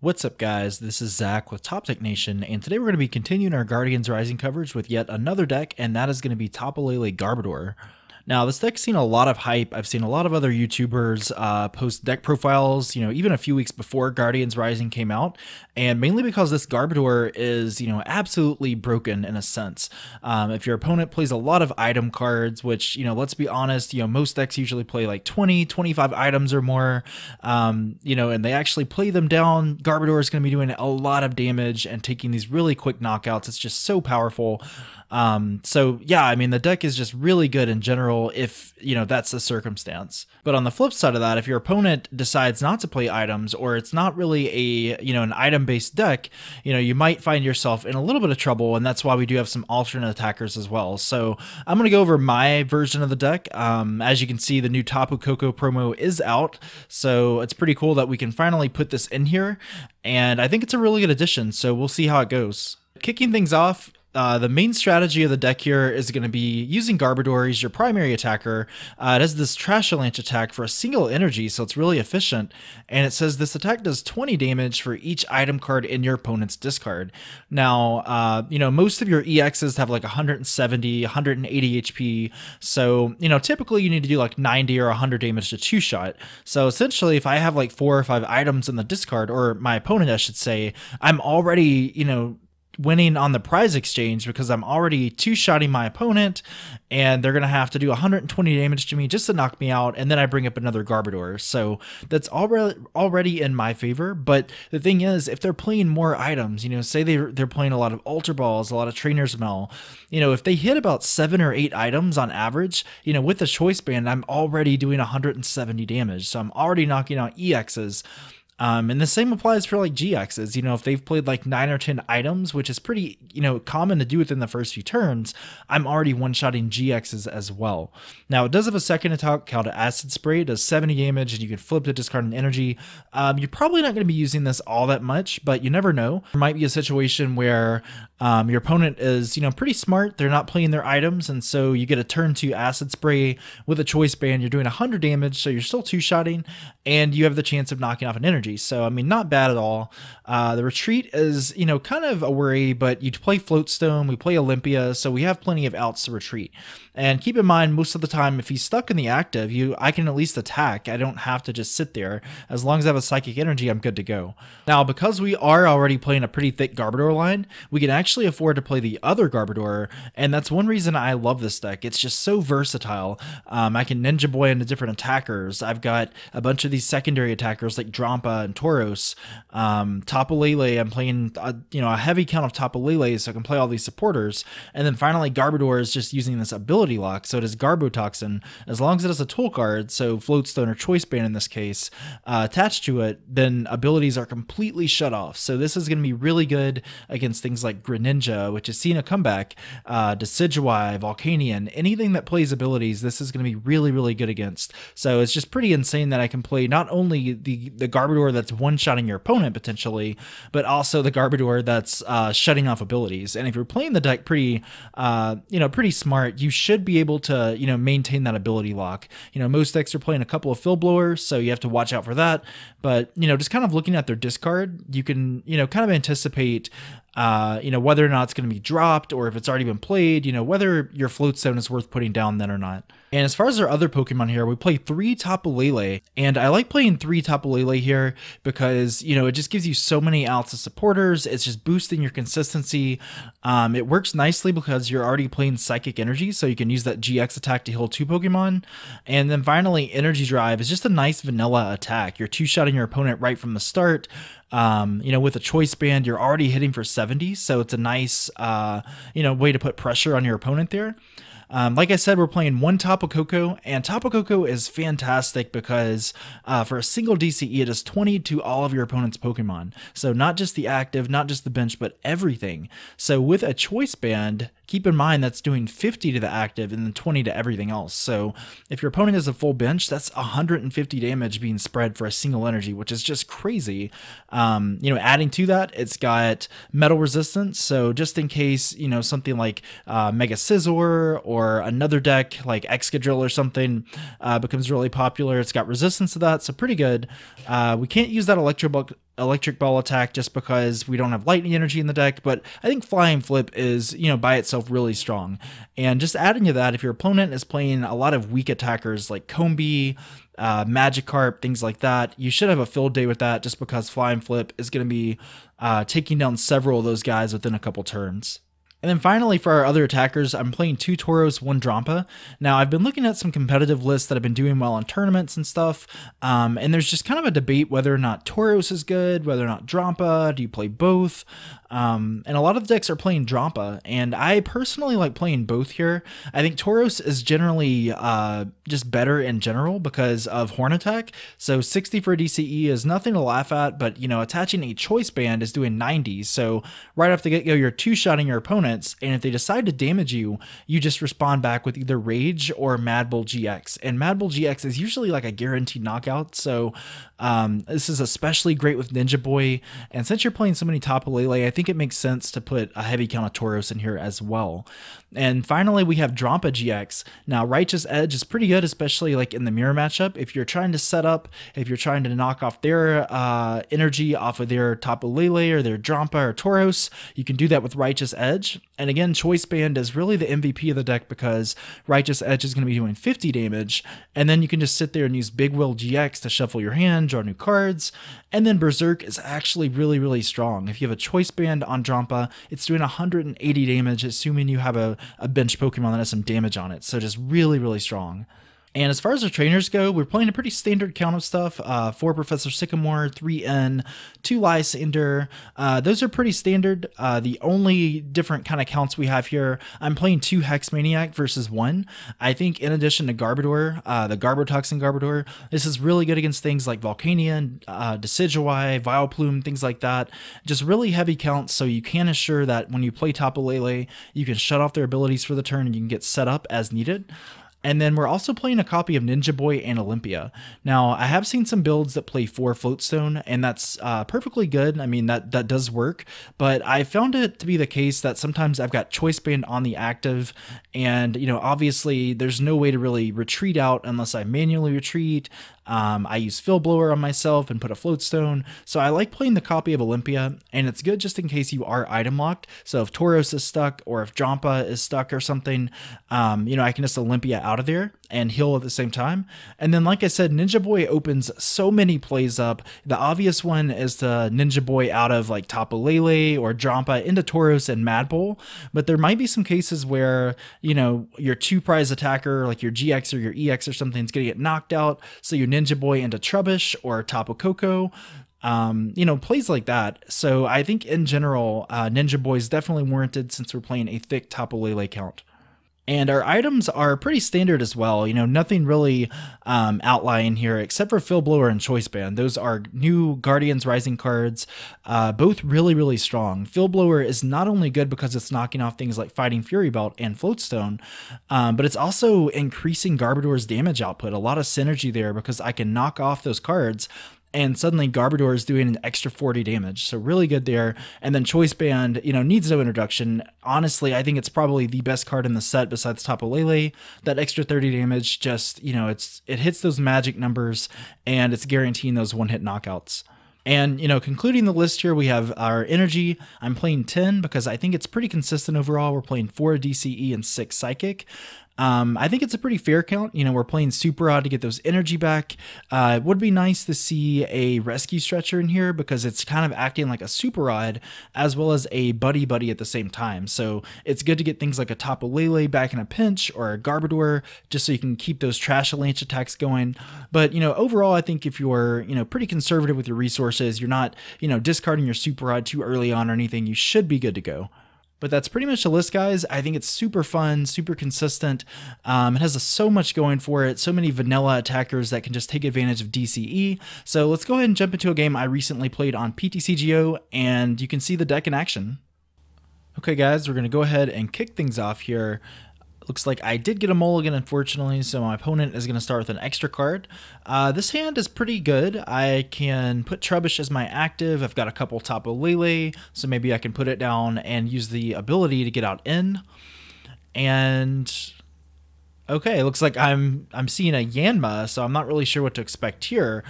What's up guys, this is Zach with Top Tech Nation, and today we're going to be continuing our Guardians Rising coverage with yet another deck, and that is going to be Tapu Lele Garbodor. Now, this deck's seen a lot of hype. I've seen a lot of other YouTubers post deck profiles, even a few weeks before Guardians Rising came out, and mainly because this Garbodor is, absolutely broken in a sense. If your opponent plays a lot of item cards, which, let's be honest, most decks usually play like 20, 25 items or more, and they actually play them down, Garbodor is going to be doing a lot of damage and taking these really quick knockouts. It's just so powerful. So yeah, the deck is just really good in general if, that's the circumstance. But on the flip side of that, if your opponent decides not to play items, or it's not really a, an item-based deck, you might find yourself in a little bit of trouble, and that's why we do have some alternate attackers as well. So I'm going to go over my version of the deck. As you can see, the new Tapu Koko promo is out, so it's pretty cool that we can finally put this in here, and I think it's a really good addition, so we'll see how it goes. Kicking things off, the main strategy of the deck here is going to be using Garbodor as your primary attacker. It has this Trash Avalanche attack for a single energy, so it's really efficient. And it says this attack does 20 damage for each item card in your opponent's discard. Now, most of your EXs have like 170, 180 HP. So, typically you need to do like 90 or 100 damage to two-shot. So essentially, if I have like 4 or 5 items in the discard, or my opponent, I should say, I'm already, winning on the prize exchange because I'm already two-shotting my opponent, and they're going to have to do 120 damage to me just to knock me out, and then I bring up another Garbodor. So that's already in my favor. But the thing is, if they're playing more items, say they're playing a lot of Ultra Balls, a lot of Trainers Mail, if they hit about 7 or 8 items on average, with the Choice Band, I'm already doing 170 damage. So I'm already knocking out EXs. And the same applies for like GXs, if they've played like 9 or 10 items, which is pretty, common to do within the first few turns, I'm already one-shotting GXs as well. Now, it does have a second attack called Acid Spray. It does 70 damage, and you can flip to discard an energy. You're probably not going to be using this all that much, but you never know. There might be a situation where your opponent is, pretty smart. They're not playing their items, and so you get a turn 2 Acid Spray with a Choice Band. You're doing 100 damage, so you're still two-shotting, and you have the chance of knocking off an energy. So, not bad at all. The retreat is, kind of a worry, but you play Float Stone, we play Olympia, so we have plenty of outs to retreat. And keep in mind, most of the time, if he's stuck in the active, I can at least attack. I don't have to just sit there. As long as I have a Psychic Energy, I'm good to go. Now, because we are already playing a pretty thick Garbodor line, we can actually afford to play the other Garbodor, and that's one reason I love this deck. It's just so versatile. I can Ninja Boy into different attackers. I've got a bunch of these secondary attackers like Drampa and Tauros. Tapu Lele, I'm playing a heavy count of Tapu Lele, so I can play all these supporters. And then finally, Garbodor is just using this ability lock, so it is Garbotoxin. As long as it has a tool card, so Float Stone or Choice Band in this case, attached to it, then abilities are completely shut off. So this is going to be really good against things like Greninja, which has seen a comeback, Decidueye, Volcanion, anything that plays abilities, this is going to be really, really good against. So it's just pretty insane that I can play not only the Garbodor that's one-shotting your opponent potentially, but also the Garbodor that's shutting off abilities. And if you're playing the deck pretty smart, you should be able to, maintain that ability lock. Most decks are playing a couple of Field Blowers, so you have to watch out for that. But, just kind of looking at their discard, you can, kind of anticipate whether or not it's going to be dropped, or if it's already been played, whether your Float Stone is worth putting down then or not. And as far as our other Pokemon here, we play 3 Tapu Lele, and I like playing 3 Tapu Lele here because, it just gives you so many outs of supporters. It's just boosting your consistency. It works nicely because you're already playing Psychic Energy, so you can use that GX attack to heal 2 Pokemon. And then finally, Energy Drive is just a nice vanilla attack. You're two-shotting your opponent right from the start. With a Choice Band, you're already hitting for 70, so it's a nice, way to put pressure on your opponent there. Like I said, we're playing 1 Tapu Koko, and Tapu Koko is fantastic because for a single DCE, it does 20 to all of your opponent's Pokemon. So not just the active, not just the bench, but everything. So with a Choice Band, keep in mind that's doing 50 to the active and then 20 to everything else. So if your opponent has a full bench, that's 150 damage being spread for a single energy, which is just crazy. Adding to that, it's got metal resistance. So just in case, something like Mega Scizor or another deck like Excadrill or something becomes really popular. It's got resistance to that, so pretty good. We can't use that electric ball attack just because we don't have lightning energy in the deck, but I think Flying Flip is, you know, by itself really strong. And just adding to that, if your opponent is playing a lot of weak attackers like Combee, Magikarp, things like that, you should have a field day with that just because Flying Flip is going to be taking down several of those guys within a couple turns. And then finally, for our other attackers, I'm playing 2 Tauros, 1 Drampa. Now, I've been looking at some competitive lists that have been doing well in tournaments and stuff, and there's just kind of a debate whether or not Tauros is good, whether or not Drampa, do you play both? And a lot of the decks are playing Drampa, and I personally like playing both here. I think Tauros is generally just better in general because of Horn Attack, so 60 for DCE is nothing to laugh at, but, you know, attaching a Choice Band is doing 90, so right off the get-go, you're two-shotting your opponents, and if they decide to damage you, you just respond back with either Rage or Mad Bull GX. And Mad Bull GX is usually like a guaranteed knockout, so this is especially great with Ninja Boy. And since you're playing so many Tapu Lele, I think it makes sense to put a heavy count of Tauros in here as well. And finally, we have Drampa-GX. Now, Righteous Edge is pretty good, especially like in the mirror matchup. If you're trying to set up, if you're trying to knock off their energy off of their Tapu Lele or their Drampa or Tauros, you can do that with Righteous Edge. And again, Choice Band is really the MVP of the deck because Righteous Edge is going to be doing 50 damage, and then you can just sit there and use Big Will GX to shuffle your hand, draw new cards, and then Berserk is actually really, really strong. If you have a Choice Band on Drampa, it's doing 180 damage, assuming you have a bench Pokemon that has some damage on it, so just really, really strong. And as far as our trainers go, we're playing a pretty standard count of stuff. 4 Professor Sycamore, 3 N, 2 Lysandre. Those are pretty standard. The only different kind of counts we have here, I'm playing 2 Hex Maniac versus 1. I think in addition to Garbodor, the Garbotoxin Garbodor, this is really good against things like Volcanion, Decidueye, Vileplume, things like that. Just really heavy counts, so you can assure that when you play Tapu Lele, you can shut off their abilities for the turn and you can get set up as needed. And then we're also playing a copy of Ninja Boy and Olympia. Now, I have seen some builds that play 4 Float Stone, and that's perfectly good. I mean, that does work, but I found it to be the case that sometimes I've got Choice Band on the active, and, you know, obviously there's no way to really retreat out unless I manually retreat. I use Field Blower on myself and put a Float Stone, so I like playing the copy of Olympia, and it's good just in case you are item locked. So if Tauros is stuck or if Drampa is stuck or something, you know, I can just Olympia out of there and heal at the same time. And then, like I said, Ninja Boy opens so many plays up. The obvious one is the Ninja Boy out of like Tapu Lele or Drampa into Tauros and Mad Bull, but there might be some cases where, you know, your 2 prize attacker, like your GX or your EX or something, is going to get knocked out, so you Ninja Boy into Trubbish or Tapu Koko. You know, plays like that. So I think in general, Ninja Boy is definitely warranted since we're playing a thick Tapu Lele count. And our items are pretty standard as well. You know, nothing really outlying here except for Field Blower and Choice Band. Those are new Guardians Rising cards, both really, really strong. Field Blower is not only good because it's knocking off things like Fighting Fury Belt and Float Stone, but it's also increasing Garbodor's damage output. A lot of synergy there because I can knock off those cards and suddenly Garbodor is doing an extra 40 damage. So really good there. And then Choice Band, you know, needs no introduction. Honestly, I think it's probably the best card in the set besides Tapu Lele. That extra 30 damage just, you know, it hits those magic numbers and it's guaranteeing those one-hit knockouts. And, you know, concluding the list here, we have our energy. I'm playing 10 because I think it's pretty consistent overall. We're playing 4 DCE and 6 Psychic. I think it's a pretty fair count. You know, we're playing Super Rod to get those energy back. It would be nice to see a Rescue Stretcher in here because it's kind of acting like a Super Rod as well as a Buddy at the same time. So it's good to get things like a Tapu Lele back in a pinch or a Garbodor just so you can keep those Trash Avalanche attacks going. But, you know, overall, I think if you're, you know, pretty conservative with your resources, you're not, you know, discarding your Super Rod too early on or anything, you should be good to go. But that's pretty much the list, guys. I think it's super fun, super consistent. It has so much going for it, so many vanilla attackers that can just take advantage of DCE. So let's go ahead and jump into a game I recently played on PTCGO, and you can see the deck in action. Okay, guys, we're going to go ahead and kick things off here. Looks like I did get a mulligan, unfortunately, so my opponent is going to start with an extra card. This hand is pretty good. I can put Trubbish as my active. I've got a couple Tapu Lele, so maybe I can put it down and use the ability to get out in. And Okay, looks like I'm seeing a Yanma, so I'm not really sure what to expect here.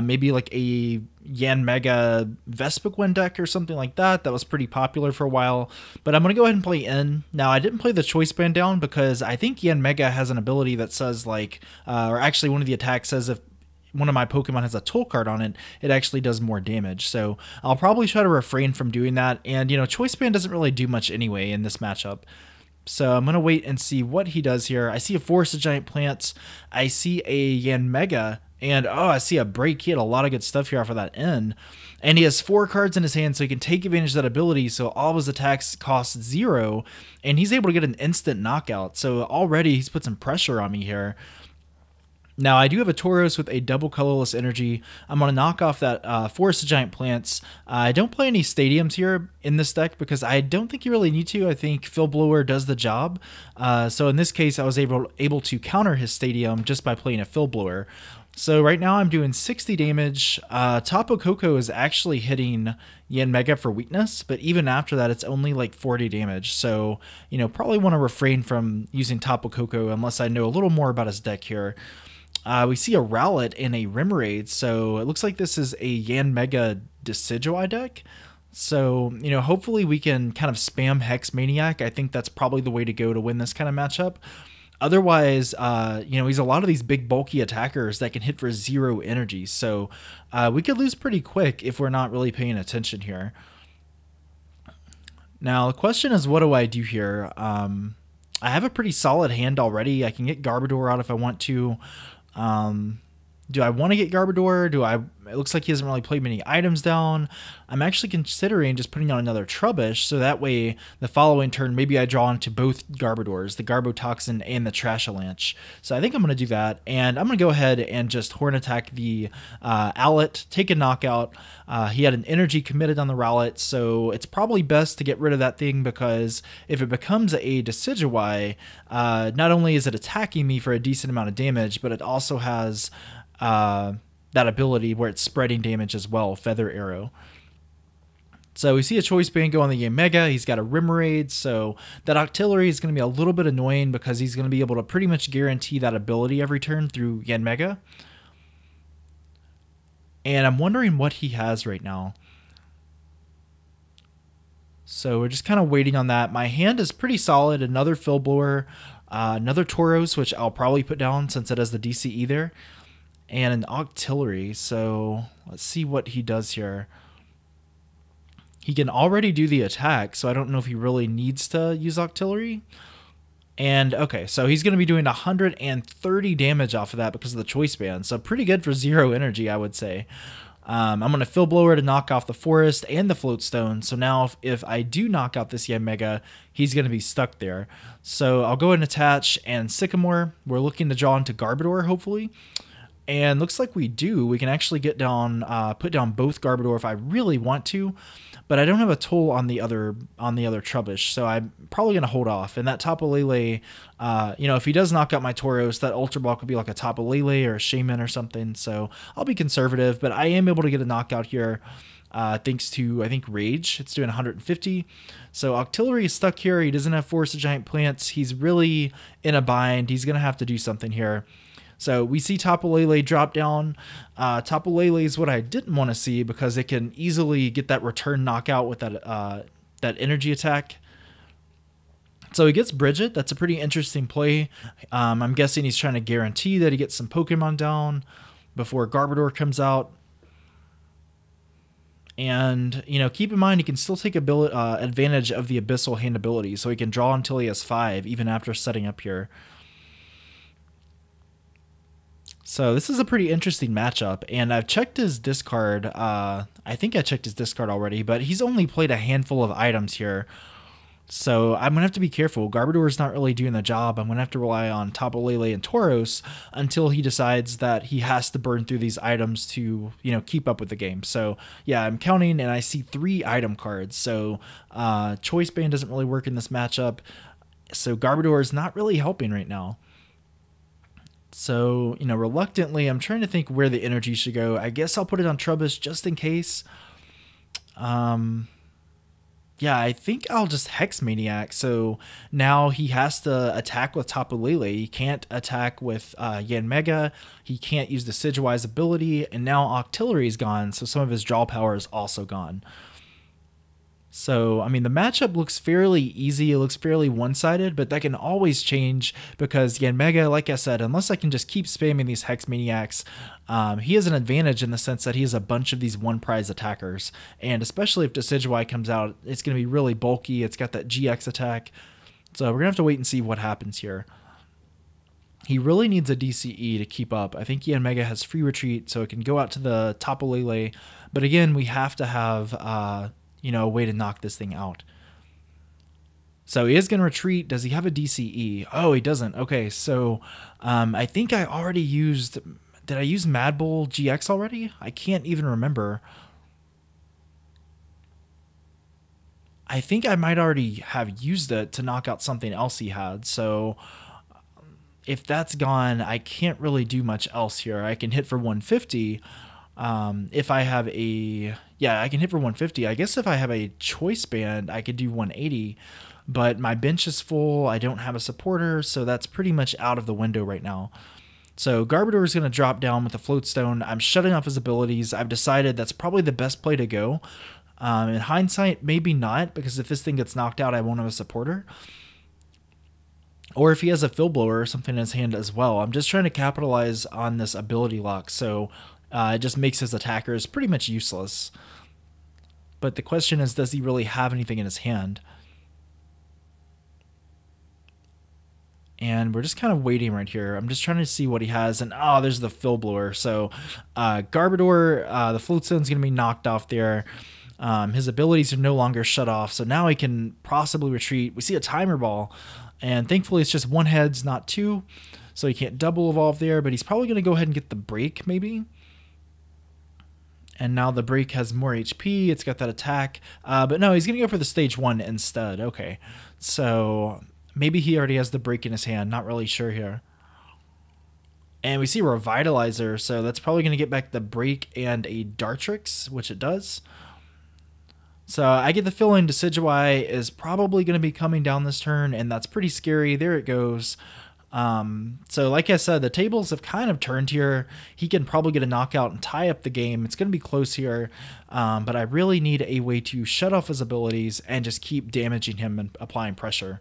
Maybe like a Yan Mega Vespiquen deck or something like that. That was pretty popular for a while. But I'm going to go ahead and play in. Now, I didn't play the Choice Band down because I think Yan Mega has an ability that says like, or actually one of the attacks says if one of my Pokemon has a toll card on it, it actually does more damage. So I'll probably try to refrain from doing that. And, you know, Choice Band doesn't really do much anyway in this matchup. So I'm going to wait and see what he does here. I see a Forest of Giant Plants. I see a Yanmega. And, oh, I see a Break. He had a lot of good stuff here off of that N. And he has 4 cards in his hand, so he can take advantage of that ability. So all of his attacks cost 0. And he's able to get an instant knockout. So already he's put some pressure on me here. Now, I do have a Tauros with a double colorless energy. I'm going to knock off that Forest of Giant Plants. I don't play any stadiums here in this deck because I don't think you really need to. I think Field Blower does the job. So in this case, I was able to counter his stadium just by playing a Field Blower. So right now I'm doing 60 damage. Tapu Koko is actually hitting Yanmega for weakness, but even after that, it's only like 40 damage. So, you know, probably want to refrain from using Tapu Koko unless I know a little more about his deck here. We see a Rowlet and a Remoraid, so it looks like this is a Yanmega Decidueye deck. So, you know, hopefully we can kind of spam Hex Maniac. I think that's probably the way to go to win this kind of matchup. Otherwise, you know, he's a lot of these big bulky attackers that can hit for 0 energy. So we could lose pretty quick if we're not really paying attention here. Now, the question is, what do I do here? I have a pretty solid hand already. I can get Garbodor out if I want to. Do I want to get Garbodor? It looks like he hasn't really played many items down. I'm actually considering just putting on another Trubbish, so that way the following turn maybe I draw into both Garbodors, the Garbotoxin and the Trashalanche. So I think I'm going to do that, and I'm going to go ahead and just Horn Attack the Owlet, take a knockout. He had an energy committed on the Rowlet, so it's probably best to get rid of that thing because if it becomes a Decidueye, not only is it attacking me for a decent amount of damage, but it also has that ability where it's spreading damage as well, Feather Arrow. So we see a Choice Band go on the Yanmega. He's got a Remoraid, so that Octillery is going to be a little bit annoying because he's going to be able to pretty much guarantee that ability every turn through Yanmega. And I'm wondering what he has right now. So we're just kind of waiting on that. My hand is pretty solid. Another Field Blower, another Tauros, which I'll probably put down since it has the DCE there, and an Octillery. So let's see what he does here. He can already do the attack, so I don't know if he really needs to use Octillery. And okay, so he's going to be doing 130 damage off of that because of the Choice Band. So pretty good for 0 energy, I would say. I'm going to Field Blower to knock off the Forest and the Float Stone. So now if I do knock out this Yanmega, he's going to be stuck there. So I'll go ahead and attach and Sycamore. We're looking to draw into Garbodor, hopefully. And looks like we do. We can actually get down, put down both Garbodor if I really want to, but I don't have a toll on the other Trubbish, so I'm probably gonna hold off. And that Tapu Lele, you know, if he does knock out my Tauros, that Ultra Ball could be like a Tapu Lele or a Shaymin or something. So I'll be conservative, but I am able to get a knockout here. Thanks to, I think, Rage. It's doing 150. So Octillery is stuck here. He doesn't have Forest of Giant Plants. He's really in a bind. He's going to have to do something here. So we see Tapu Lele drop down. Tapu Lele is what I didn't want to see because it can easily get that return knockout with that energy attack. So he gets Bridget. That's a pretty interesting play. I'm guessing he's trying to guarantee that he gets some Pokemon down before Garbodor comes out. And, you know, keep in mind he can still take advantage of the Abyssal Hand ability, so he can draw until he has 5, even after setting up here. So this is a pretty interesting matchup, and I've checked his discard. I think I checked his discard already, but he's only played a handful of items here. So I'm going to have to be careful. Garbodor is not really doing the job. I'm going to have to rely on Tapu Lele and Tauros until he decides that he has to burn through these items to, you know, keep up with the game. So yeah, I'm counting and I see 3 item cards. So Choice Band doesn't really work in this matchup. So Garbodor is not really helping right now. So, you know, reluctantly, I'm trying to think where the energy should go. I guess I'll put it on Trubbish just in case. Yeah, Yeah, I think I'll just Hex Maniac. So now he has to attack with Tapu Lele. He can't attack with Yanmega. He can't use the Sigilwise ability. And now Octillery is gone, so some of his draw power is also gone. So, I mean, the matchup looks fairly easy. It looks fairly one-sided, but that can always change because Yanmega, like I said, unless I can just keep spamming these Hex Maniacs, he has an advantage in the sense that he has a bunch of these one-prize attackers. And especially if Decidueye comes out, it's going to be really bulky. It's got that GX attack. So we're going to have to wait and see what happens here. He really needs a DCE to keep up. I think Yanmega has free retreat, so it can go out to the Tapu Lele. But again, we have to have... you know, a way to knock this thing out. So he is going to retreat. Does he have a DCE? Oh, he doesn't. Okay, so I think I already used... Did I use Mad Bull GX already? I can't even remember. I think I might already have used it to knock out something else he had. So if that's gone, I can't really do much else here. I can hit for 150. If I have a... Yeah, I can hit for 150. I guess if I have a Choice Band, I could do 180. But my bench is full. I don't have a supporter, so that's pretty much out of the window right now. So Garbodor is going to drop down with a Float Stone. I'm shutting off his abilities. I've decided that's probably the best play to go. In hindsight, maybe not, because if this thing gets knocked out, I won't have a supporter. Or if he has a Field Blower or something in his hand as well. I'm just trying to capitalize on this ability lock, so it just makes his attackers pretty much useless. But the question is, does he really have anything in his hand? And we're just kind of waiting right here. I'm just trying to see what he has. And oh, there's the Field Blower. So Garbodor, the Float Stone's going to be knocked off there. His abilities are no longer shut off. So now he can possibly retreat. We see a Timer Ball. And thankfully it's just one heads, not two. So he can't double evolve there. But he's probably going to go ahead and get the break maybe. And now the break has more HP. It's got that attack. But no, he's going to go for the stage 1 instead. Okay. So maybe he already has the break in his hand. Not really sure here. And we see Revitalizer. So that's probably going to get back the break and a Dartrix, which it does. So I get the feeling Decidueye is probably going to be coming down this turn. And that's pretty scary. There it goes. So like I said, the tables have kind of turned here. He can probably get a knockout and tie up the game. It's going to be close here. But I really need a way to shut off his abilities and just keep damaging him and applying pressure.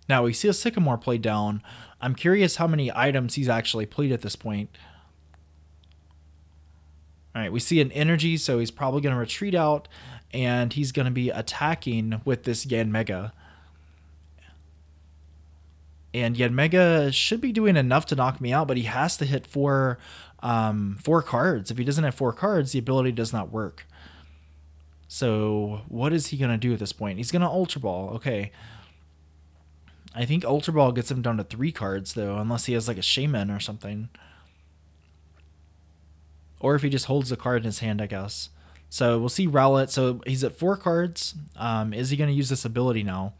Now we see a Sycamore played down. I'm curious how many items he's actually played at this point. All right, we see an energy, so he's probably going to retreat out and he's going to be attacking with this Yanmega. And Yanmega should be doing enough to knock me out, but he has to hit four cards. If he doesn't have 4 cards, the ability does not work. So what is he going to do at this point? He's going to Ultra Ball. Okay. I think Ultra Ball gets him down to 3 cards, though, unless he has like a Shaymin or something. Or if he just holds the card in his hand, I guess. So we'll see Rowlet. So he's at 4 cards. Is he going to use this ability now?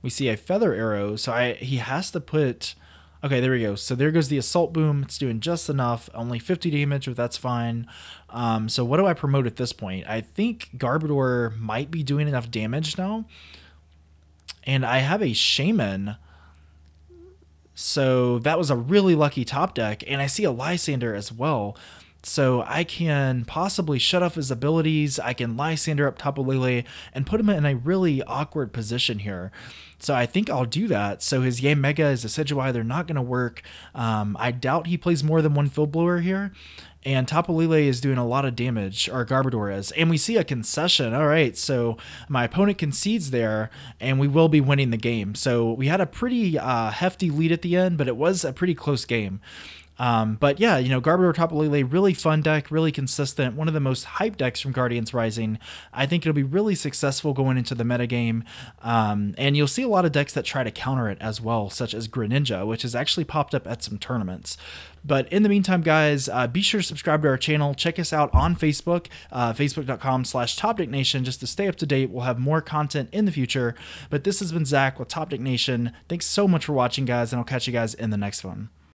We see a Feather Arrow, so he has to put... Okay, there we go. So there goes the Assault Boom. It's doing just enough. Only 50 damage, but that's fine. So what do I promote at this point? I think Garbodor might be doing enough damage now. And I have a Shaymin. So that was a really lucky top deck. And I see a Lysandre as well. So I can possibly shut off his abilities. I can Lysandre up Tapu Lele and put him in a really awkward position here. So I think I'll do that. So his Yanmega is a Decidueye. They're not going to work. I doubt he plays more than 1 Field Blower here. And Tapu Lele is doing a lot of damage, or Garbodor is. And we see a concession. All right, so my opponent concedes there, and we will be winning the game. So we had a pretty hefty lead at the end, but it was a pretty close game. But yeah, you know, Garbodor Tapu Lele, really fun deck, really consistent, one of the most hyped decks from Guardians Rising. I think it'll be really successful going into the metagame, and you'll see a lot of decks that try to counter it as well, such as Greninja, which has actually popped up at some tournaments. But in the meantime, guys, be sure to subscribe to our channel. Check us out on Facebook, facebook.com/TopDeckNation, just to stay up to date. We'll have more content in the future. But this has been Zach with Top Deck Nation. Thanks so much for watching, guys, and I'll catch you guys in the next one.